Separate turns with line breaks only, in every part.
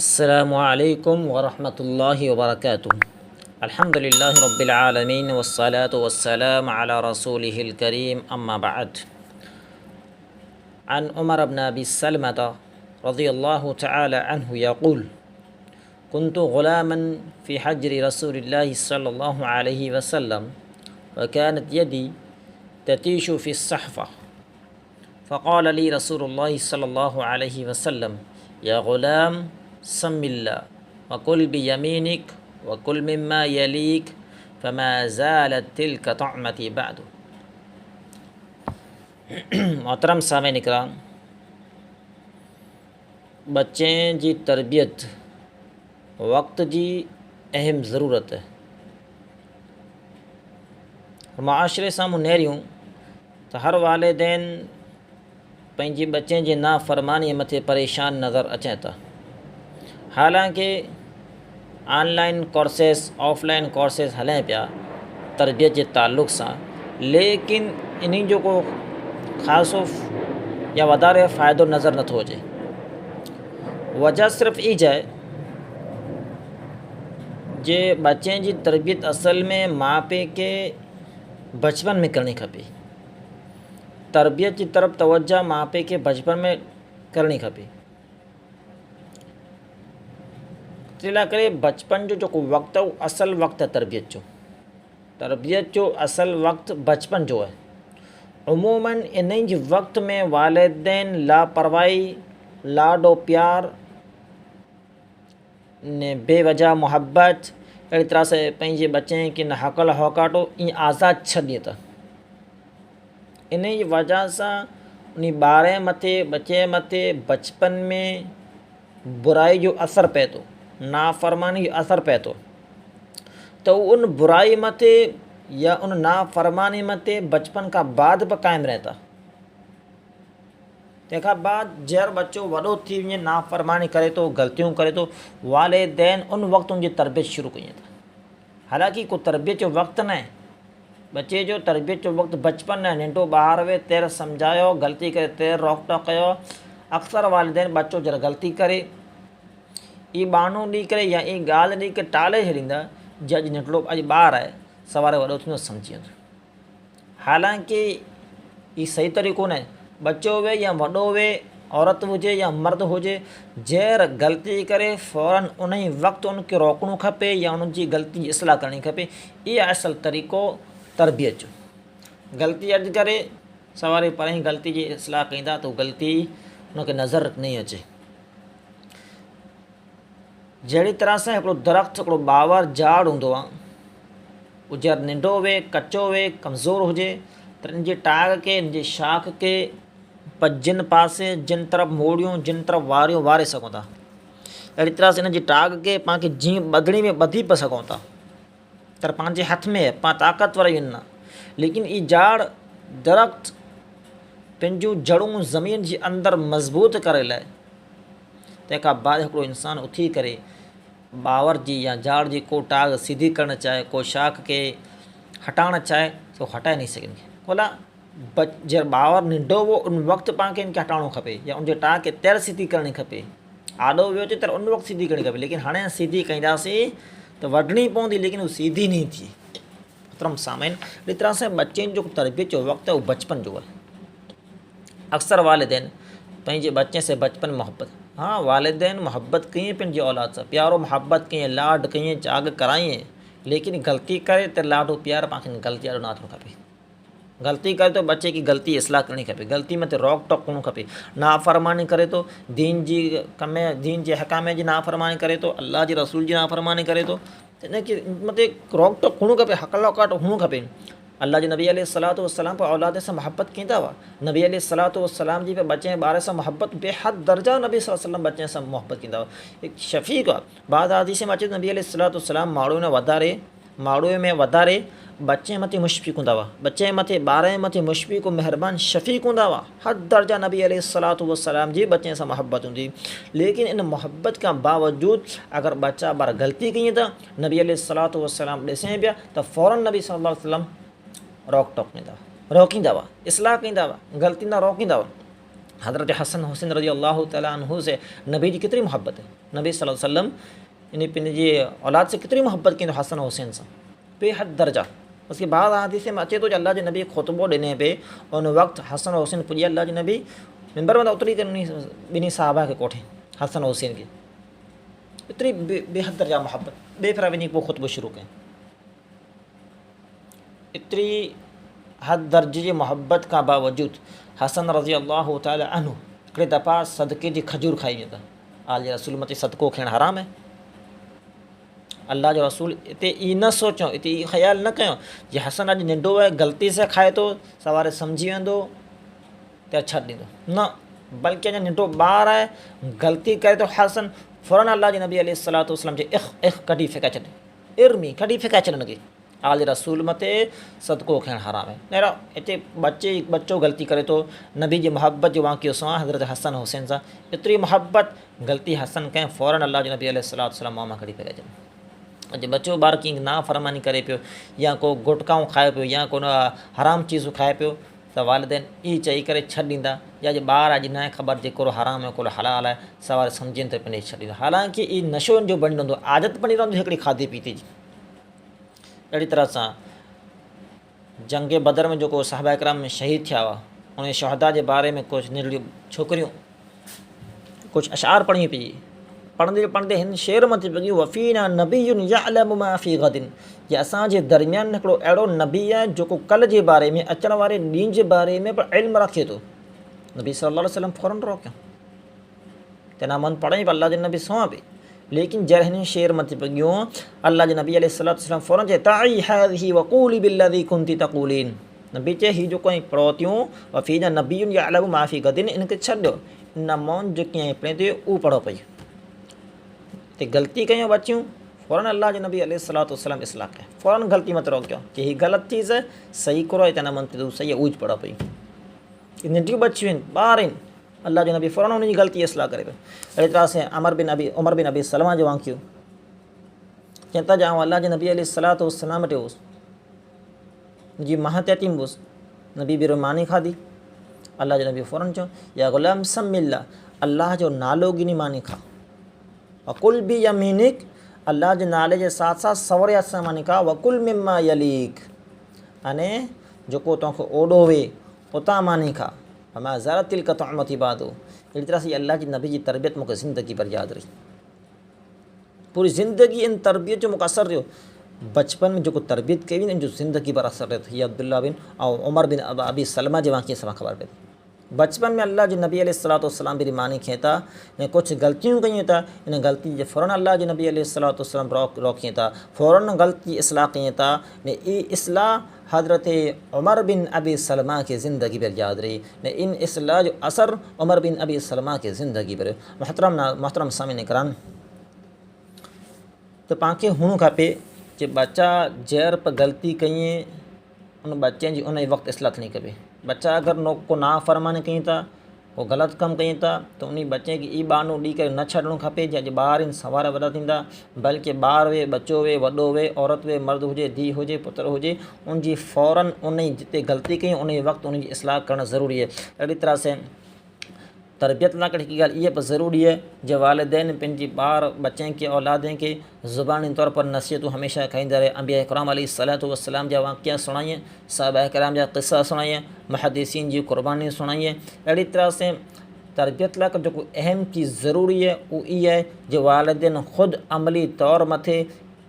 अस्सलामु अलैकुम वरहमतुल्लाहि वबरकातुहू। अल्हम्दुलिल्लाहि रब्बिल आलमीन वस्सलातु वस्सलामु अला रसूलिहिल करीम अम्मा बअद। अन उमर इब्न अबी सलमह रज़ियल्लाहु तआला अन्हु यक़ूल कुन्तु गुलामन फ़ी हज्रि रसूलिल्लाहि सल्लल्लाहु अलैहि वसल्लम व कानत यदी ततीशु फ़ी अस्सहफ़ा फ़क़ाल ली रसूलुल्लाहि सल्लल्लाहु अलैहि वसल्लम या गुलाम सम्मिल्लाह वकुल बियमीनिक वकुल मिम्मा यलीक फमा ज़ालत तिल्क तअमती बअदु। मोहतरम सामईन इकराम, बच्चें जी तरबियत वक्त जी अहम ज़रूरत है। माशरे साम्हूं नेरियूं त हर वालिदैन पंहिंजी बच्चें जी नाफ़रमानीअ मथे परेशान नज़र अचनि था। हालांकि ऑनलाइन कोर्सेस ऑफलाइन कोर्सेस हलनि पिया तरबियत जे ताल्लुक़ सां, लेकिन इन्ही जो को ख़ासो या वधारे फ़ाइदो नज़र नथो अचे। वजह सिर्फ़ इहा आहे जे बच्चें जी तरबियत असल में माउ पीउ खे बचपन में करणी खपे। तरबियत की तरफ़ तवज्जो माउ पीउ खे बचपन में करणी खपे। तेला करे बचपन जो जेको वक़्तु आहे उहो असल वक़्तु आहे तरबियत जो असल वक़्तु बचपन जो आहे। उमूमन इन जी वक़्त में वालिदैन लापरवाही, लाडो प्यार ने बेवजह मोहब्बत अहिड़ी तरह से पंहिंजे बच्चे खे न हकल हौकाटो ईअं आज़ादु छॾ ॾिए था। इन जी वजह सां उन ॿार मथे बच्चे मथे बचपन में बुराई जो असरु पए थो, नाफ़रमानी जो असरु पए थो, त उन बुराई मथे या उन नाफ़रमानी मथे बचपन खां बाद बि क़ाइमु रहे था। तंहिंखां बाद जर बच्चो वॾो थी वञे, नाफ़रमानी करे थो, ग़लतियूं करे थो, वालिदैन उन वक़्तु उनजी तरबियत शुरू कई था। हालांकि को तरबियत जो वक़्तु न आहे, बच्चे जो तरबियत जो वक़्तु बचपन आहे। नंढो ॿार वे तेर सम्झायो, ग़लती करे तेर रोक टोक कयो। अक्सर वालिदैन बच्चो जरा ग़लती करे ई बहानो ॾेई करे या ई ॻाल्हि ॾेई करे टाले छॾींदा, जे अॼु नंढड़ो अॼु ॿारु आहे, सवारे वॾो थींदो सम्झी वेंदो। हालांकि ही सही तरीक़ो न आहे। बच्चो वे या वॾो वे, औरत हुजे या मर्द हुजे, जर ग़लती करे फ़ौरन उन ई वक़्तु उनखे रोकणो खपे या उन्हनि जी ग़लती जी इस्लाह करणी खपे। इहा असल तरीक़ो तरबियत जो। ग़लती अॼु करे सवारे पर ई ग़लती जी इस्लाह कंदा त ग़लती उनखे नज़र न अचे। जहिड़ी तरह सां हिकिड़ो दरख़्त, हिकिड़ो बावर झाड़ हूंदो आहे, उहो जर नंढो वे, कचो वे, कमज़ोर हुजे त इन जे टाग खे, इन जे शाख खे जिन पासे, जिन तरफ़ मोड़ियूं, जिन तरफ़ वारियूं वारे सघूं था। अहिड़ी तरह सां इन जी टाग खे पाण खे जीअं ॿधणी में ॿधी बि सघूं था, त पंहिंजे हथ में पाण ताक़तवर आहिनि न। लेकिन ई झाड़ दरख़्त पंहिंजूं जड़ूं ज़मीन जे अंदरि मज़बूत करे लाइ, तंहिंखां बाद हिकिड़ो इंसानु उथी करे बावर जी या झाड़ जी को टाग सीधी करणु चाहे, को शाख खे हटाइणु चाहे त हटाए नहीं सघंदी। कोला जर बावर नंढो हो उन वक़्तु पाण खे इनखे हटाइणो खपे या उनजे टाग खे तेर सीधी करणी खपे। आॾो वियो अचे त उन वक़्तु सीधी करणी खपे। लेकिन हाणे सीधी कंदासीं त वढणी पवंदी, लेकिन उहा सीधी नहीं थी। मोहतरम सामईन, अहिड़ी तरह सां बच्चे जो तरबियत जो वक़्तु आहे उहो बचपन जो आहे। अक्सर वालिदैन पंहिंजे बच्चे से बचपन मोहब्बत, हाँ वालिदैन मोहब्बत कई पंहिंजी औलाद सां, प्यारो मोहब्बत कई, लाड कई, चाग कराई, लेकिन ग़लती करे त लाडो प्यार पाण खे ग़लती ॾाढो न थियणो खपे। ग़लती करे तो बच्चे की ग़लती इस्लाह करणी खपे, ग़लती में रोक टोक करणो खपे। नाफ़रमानी करे तो दीन जी कमे, दीन जे हकामे जी नाफ़रमानी करे तो, अल्लाह जी रसूल जी नाफ़रमानी करे तो, इनखे मथे रोक टोक करणो खपे, हकल हकाट हुअणु खपे। अल्लाह जे नबी अलैहिस्सलातु वस्सलाम पे औलाद सां मोहब्बत कंदा हुआ। नबी अलैहिस्सलातु वस्सलाम जी पे बच्चे ॿार सां मोहब्बत बेहद दर्जा, नबी सल्लल्लाहु अलैहि वसल्लम बच्चे सां मोहब्बत कंदा हुआ। एक शफ़ीक़ आहे। बाद हदीस में अचे नबी अलैहिस्सलातु वस्सलाम माड़ूअ में वधारे बच्चे मथे मुशफ़िक़ हूंदा हुआ, बच्चे मथे ॿार मथे मुशफ़िक़ मेहरबान शफ़ीक़ हूंदा हुआ। हद दर्जा नबी अलैहिस्सलातु वस्सलाम जी बच्चे सां मोहब्बत हूंदी। लेकिन इन मोहब्बत खां बावजूद अगर बच्चा ॿार ग़लती कई था, नबी अलैहिस्सलातु वस्सलाम ॾिसे पिया त फ़ौरन नबी सल्लल्लाहु अलैहि वसल्लम रोक टोक कंदा हुआ, रोकींदा हुआ, इस्लाह कंदा हुआ, ग़लती न रोकींदा हुआ। हज़रत हसन हुसैन रज़ी अल्लाह तआला अन्हु से नबी जी केतिरी मोहब्बत है, नबी सल्लल्लाहु अलैहि वसल्लम इन पंहिंजी औलाद से केतिरी मोहब्बत कई हसन हुसैन सां, बेहद दर्जा। उसके बाद हदीस में अचे तो अल्लाह जे नबी खुतबो ॾिने पे उन वक़्तु हसन हुसैन पुॼी अल्लाह जे नबी मिंबर में उतरी करे ॿिन्ही साहबा खे कोठे हसन हुसैन खे एतिरी बेहद दर्जा मोहब्बत, ॿिए फिरा वञी पोइ खुतबो शुरू कयईं। एतिरी हद दर्जे जी मोहब्बत खां बावजूदि हसन रज़ी अल्लाह तआला अन्हु हिकिड़े दफ़ा सदके जी खजूर खाई वेंदा। आल जे रसूल मथे सदको खाइणु हराम आहे। अल्लाह जो रसूल हिते ई न सोचो, हिते ई ख़्यालु न कयो जे हसन अॼु नंढो आहे ग़लती सां खाए थो, सवारे सम्झी वेंदो त छॾ ॾींदो, न बल्कि अञा नंढो ॿारु आहे, ग़लती करे थो हसन, फ़ौरन अल्लाह जे नबी अलैहिस्सलातु वस्सलाम जे इख़ कढी फिकाए छॾे, इर्मी कढी फिकाए छॾ हुनखे। आल जे रसूल मथे सदको खाइणु हराम आहे। अहिड़ा हिते बच्चो ग़लती करे थो, नबी जी मोहब्बत जो वाक़ियो सुना हज़रत हसन हुसैन सां, एतिरी मोहब्बत ग़लती हसन कंहिं फ़ौरन अल्लाह जे नबी अलैहिस्सलातु वस्सलाम मुंहं मां कढी फिकाए छॾे। अॼु बच्चो ॿारु कीअं नाफ़रमानी करे पियो या को गुटकाऊं खाए पियो या को हराम चीज़ूं खाए पियो त वालिदैन ई चई करे छॾ ॾींदा, या अॼु ॿारु अॼु न आहे ख़बर जेको हराम आहे को हलाल आहे, सवारे सम्झनि त पंहिंजे छॾ ॾींदो। हालांकि ई नशो जो बणी रहंदो, आदत बणी रहंदी हिकिड़ी खाधे पीते जी। अहिड़ी तरह सां जंग बदर में जेको साहबा इकराम में शहीद थिया हुआ, उन शहदा जे बारे में कुझु निरड़ियूं छोकिरियूं कुझु अशार पढ़ी पई, पढ़ंदे पढ़ंदे हिन शेर मथे लॻियूं वफ़ीना नबीयुन यअलमु मा फ़ी गदिन, जे असांजे दरमियान हिकिड़ो अहिड़ो नबी आहे जेको कल्ह जे बारे में, अचण वारे ॾींहं जे बारे में बि इल्मु रखे थो। नबी सल्लल्लाहु अलैहि वसल्लम फ़ौरन रोकियो, तेना मन पढ़ई अल्लाह जे नबी सुम्हां पई, लेकिन जॾहिं हिन शेर मथे लॻियूं अल्लाह जे नबी अलैहिस्सलातु वस्सलाम फ़ौरन चए ताई हाज़िही वक़ूली बिल्लज़ी कुंती तक़ूलीन, नबी चए हीअ जेको ऐं पढ़ो थियूं वफ़ीना नबीयुन यअलमु मा फ़ी गदिन, इनखे छॾियो, इन मौन जेकी ऐं पढ़े थी उहो पढ़ो पई। ते ग़लती कयूं बचियूं, फ़ौरन अल्लाह जे नबी अलैहिस्सलातु वस्सलाम इस्लाह कयो, फ़ौरन ग़लती मत रोकियो कि हीअ ग़लति चीज़ आहे, सही करो हिते न मन ते सही आहे, उहो ज पढ़ो पई। नंढियूं बचियूं आहिनि, ॿार आहिनि, अल्लाह जो नबी फ़ौरन हुनजी ग़लती इस्लाह करे पियो। अहिड़ी तरह सां उमर बिन अबी सलमा जो वाक़ियो, चवनि था ॼाऊं अल्लाह जे नबी अलैहिस्सलातु वस्सलाम वटि हुउसि, मुंहिंजी मां यतीम हुउसि, नबी बि मानी खाधी, अल्लाह जो नबी फ़ौरन चयो या ग़ुलाम समिल्ला, अल्लाह जो नालो गिनी मानी खा, वकुल बि यमीनिक, अल्लाह जे नाले जे साथ साथ सवरे हथ सां मानी खा, वकुल मिम्मा यलीक, अने जेको तोखे ओॾो वे उतां मानी खा, मां ज़रा तिल का तौमती बादो। अहिड़ी तरह सां अल्लाह जी नबी जी तरबियत मूंखे ज़िंदगी भर यादि रही, पूरी ज़िंदगी इन तरबियत जो मूंखे असरु रहियो। बचपन में जेको तरबियत कई इन जो ज़िंदगी भर असरु रहे थो। हीअ अब्दुल्ला बिन ऐं उमर बिन अबी सलमा जे वाक़िए सां ख़बर पए थी। बचपन में अल्लाह जे नबी अलैहिस्सलातु वस्सलाम बि मानी खे था ऐं कुझु ग़लतियूं कयूं था, इन ग़लती जे फ़ौरन अल्लाह जे नबी अलैहिस्सलातु वस्सलाम रोकियूं था, फ़ौरन ग़लती इस्लाह कयूं था, ने ई इस्लाह हज़रत उमर बिन अबी सलमा खे ज़िंदगी भर यादि रही, ने इन इस्लाह जो असरु उमर बिन अबी सलमा खे ज़िंदगी भर। मोहतरम सामिन कराम, त पाणखे हुअणु खपे जे बच्चा जर पर ग़लती कई उन बच्चे जी उन वक़्तु इस्लाह थियणी खपे। बच्चा अगरि को नाफ़रमानी कयूं था, को ग़लति कमु कयूं था, त उन बच्चे खे ई बहानो ॾेई करे न छॾिणो खपे जे अॼु ॿार आहिनि सवार वॾा थींदा, बल्कि ॿार वे बच्चो वे वॾो वे औरत वे मर्द हुजे धीउ हुजे पुटु हुजे, उनजी फ़ौरन उन जिते ग़लती कयूं उन वक़्तु उनजी इस्लाह करणु ज़रूरी आहे। अहिड़ी तरह सां तरबियत लाइ हिकु ॻाल्हि इहा बि ज़रूरी आहे जे वालिदैन पंहिंजी बच्चनि खे औलादनि खे ज़ुबानी तौर पर नसीहतूं हमेशह खाईंदा रहे। अंबिया इकराम अलैहिस्सलातु वस्सलाम जा वाक़िया सुणाइए, सहाबा इकराम जा क़िसा सुणाइए, मुहद्दिसीन जी क़ुर्बानी सुणाइए। अहिड़ी तरह सां तरबियत लाइ जेको अहम चीज़ ज़रूरी आहे उहा इहा आहे जे वालिदैन ख़ुदि अमली तौर मथे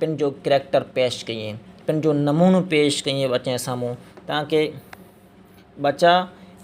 पंहिंजो करैक्टर पेश कईं, पंहिंजो नमूनो पेश कईं बच्चे साम्हूं, ताकी बच्चा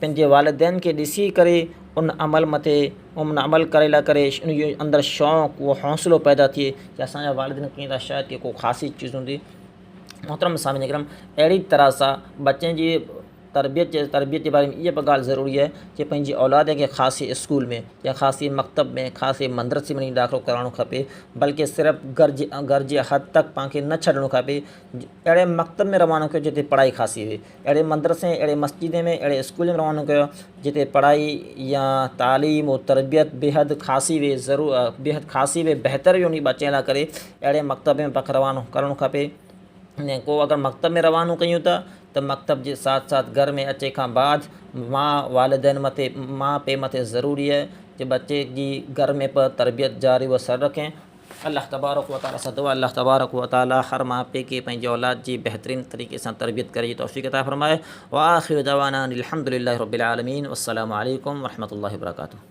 पंहिंजे वालिदैन खे ॾिसी करे उन अमल मथे उन अमल करे लाइ करे उनजे अंदरि शौक़ु उहो हौसलो पैदा थिए कि असांजा वालिदैन कीअं था, शायदि की को ख़ासि चीज़ हूंदी। मोहतरम सामिन इकराम, अहिड़ी तरह सां बच्चे जी तरबियत जे बारे में इहा बि ॻाल्हि ज़रूरी आहे कि पंहिंजी औलाद खे ख़ासि स्कूल में या ख़ासि मकतब में ख़ासि मदरसे में दाख़िलो कराइणो खपे, बल्कि सिर्फ़ु घर जे हद तक पाण खे न छॾिणो खपे। अहिड़े मकतब में रवानो कयो जिते पढ़ाई ख़ासि हुए, अहिड़े मदरसे अहिड़े मस्जिद में अहिड़े स्कूल में रवानो कयो जिते पढ़ाई या तालीम और तरबियत बेहद ख़ासि हुए, बेहद ख़ासि हुए, बहितर हुई उन बच्चे लाइ करे अहिड़े मकतब में पाण रवानो करणु खपे। को अगरि मकतब में रवानो कयूं था त मकतब जे साथ साथ घर में अचे खां बाद माँ वालिदैन मथे माँ पे मथे ज़रूरी है कि बच्चे की घर में पर तरबियत जारी व सर रखें। अल्लाह तबारक व तआला से दुआ अल्लाह तबारक व तआला हर माँ पे के पंहिंजे औलाद जी बेहतरीन तरीक़े सां तरबियत करे जी तौफ़ीक़ अता फ़रमाए। व आख़िरु दअवाना अनिल हम्दुलिल्लाहि रब्बिल आलमीन। वस्सलामु अलैकुम व रहमतुल्लाहि व बरकातुहू।